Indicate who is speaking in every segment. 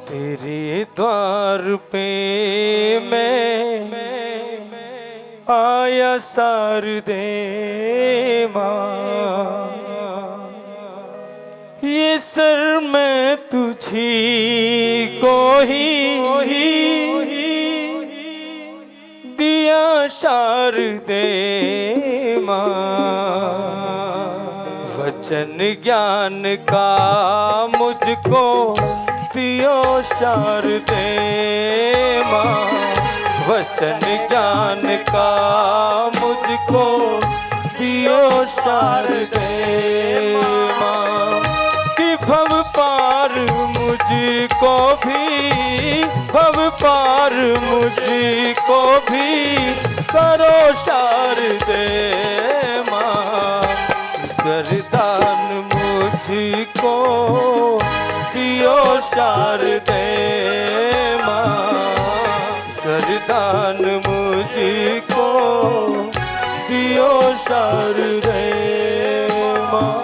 Speaker 1: तेरे द्वार पे मैं आया शारदे माँ, ये सर मैं तुझी को ही दिया शारदे माँ। वचन ज्ञान का मुझको दियो शारदे माँ, वचन ज्ञान का मुझको दियो शारदे माँ। कि भव पार मुझको भी, भव पार मुझको भी करो शारदे माँ। वरदान मुझको दियो शारदे माँ, वरदान मुझको दियो शारदे माँ।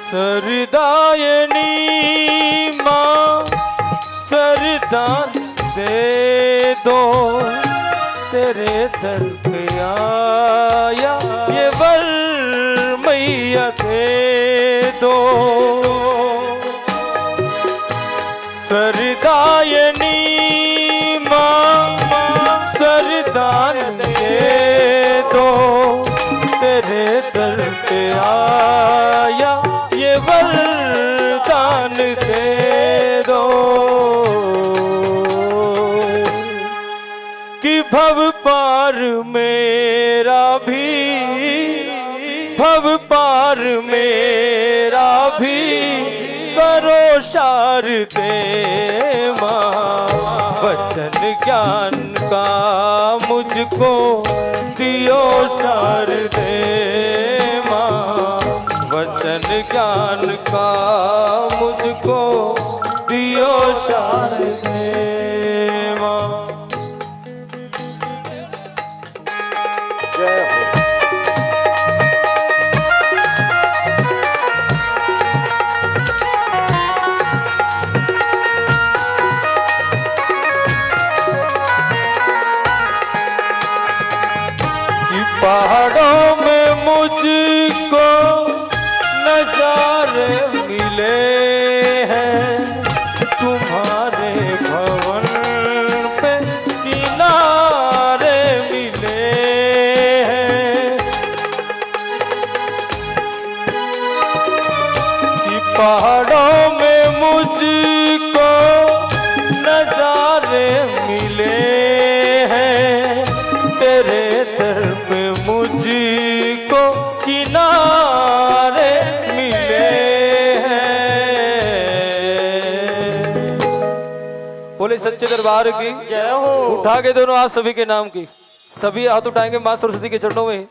Speaker 1: सरदायनी माँ सरदान दे दो, तेरे दर पे आया ये वर मैया दे दो। सरदायनी माँ सरदान दे दो, तेरे दर पे आया ये वरदान दे दो। कि भव पार मेरा भी, भव पार मेरा भी करो शारदे माँ। वचन ज्ञान का मुझको दियो शारदे माँ, वचन ज्ञान का मुझको दियो शारदे माँ। जय हो। पहाड़ों में मुझको नजारे मिले हैं, तुम्हारे भवन पे किनारे मिले हैं। कि पहाड़ों में मुझको नजारे मिले हैं, तेरे दर पे मुझको किनारे मिले हैं। बोले सच्चे दरबार की जय हो। उठा के दोनों हाथ सभी के नाम की, सभी हाथ उठाएंगे माँ सरस्वती के चरणों में।